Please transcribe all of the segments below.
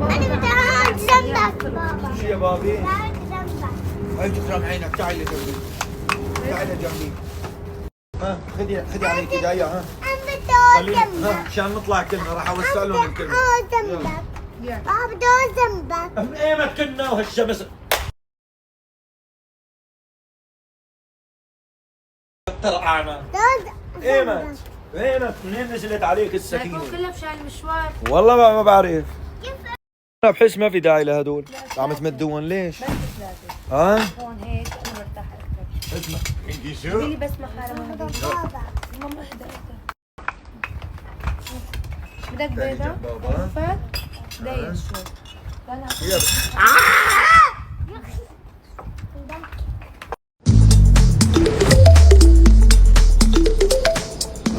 أنا بدي أقعد جنبك بابا. شو يا بابي؟ أقعد جنبك. هاي تكرم عينك، تعالي جنبي. تعالي جنبي. ها خذي عليك ايديا. ها أنا بدي أقعد خليني جنبك. عشان نطلع كلنا راح اوسع لهم الكلمه. أقعد جنبك. بابا بدي أقعد جنبك. من ايمت كنا وهالشمس طرقعنا. ايمت منين نزلت عليك السكينه؟ كلها بشان المشوار. والله ما بعرف. انا بحس ما في داعي لهدول. عم تمدون ليش؟ بس ثلاثة. ها؟ هون هيك انا مرتاحة اكثر. اسمع عندي قولي بس محارة ما بدي. بابا. ماما اهدى بدك تعالي بيضة؟ جنب بابا. فات داير شوي. انا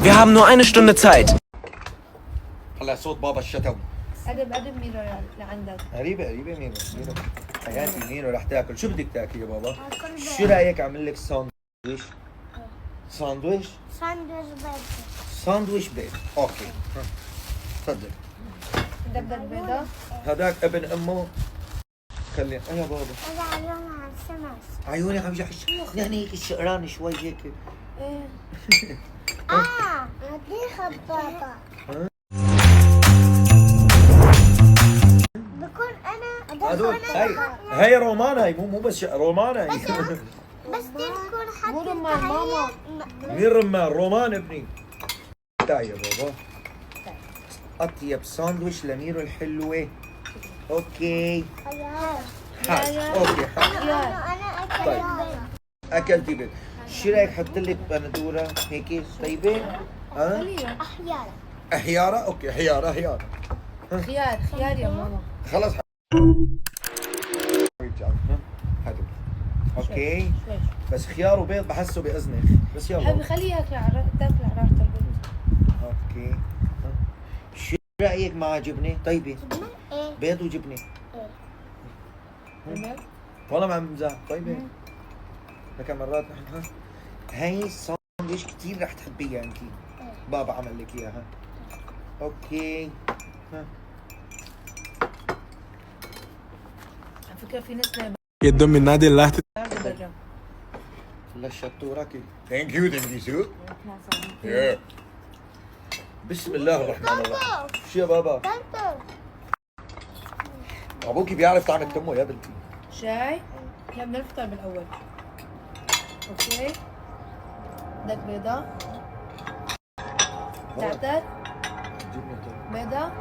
Wir haben nur eine Stunde Zeit. هلا صوت بابا الشتم. قدم ميرا لعندك. قريبة مينو. حياتي مينو رح تاكل، شو بدك تاكل يا بابا؟ شو رايك اعمل لك ساندويش؟ ساندويش؟ ساندويش بيض، اوكي. تفضل. بدك بيضة؟ هذاك ابن امه. خلي يا بابا. هذا عيونها على الشمس. عيوني عم يحش يعني هيك الشقران شوي هيك. ايه. أعطيها بابا. بكون أنا هذول هي رومان، هي مو بس رومان هي. بس تكون حتى مو رمان ماما. مين رمان؟ رومان ابني. تعال يا بابا. اطيب ساندويش لميرو الحلوة. اوكي. حاج اوكي حاج. أنا طيب. أكلت اكلتي بيض. شو رايك احط لك بندوره هيك طيبه؟ ها؟ خليها. أحيانا. حياره؟ اوكي حياره خيار يا ماما. خلص. هاتوا. اوكي شوي. بس خيار وبيض بحسه بأذنك بس حبيبي يلا. خليها تاكل على راحة البيض. اوكي. شو رايك مع جبنه طيبه؟ إيه. بيض وجبنه. تمام؟ والله ما عم بمزح طيبه. لك مرات نحن هاي الساندويش كثير رح تحبيها انت. بابا عمل لك اياها. اوكي. على فكرة في ناس نايمة. يدوم من نادي الله. لا الشطورة كي. ثانك يو سو. بسم الله الرحمن الرحيم. شو يا بابا؟ ابوكي بيعرف طعم تمه يا بنتي. شاي؟ لا بدنا نفطر بالأول. اوكي. بدك بيضة؟ تعتر؟ جبنة بيضة؟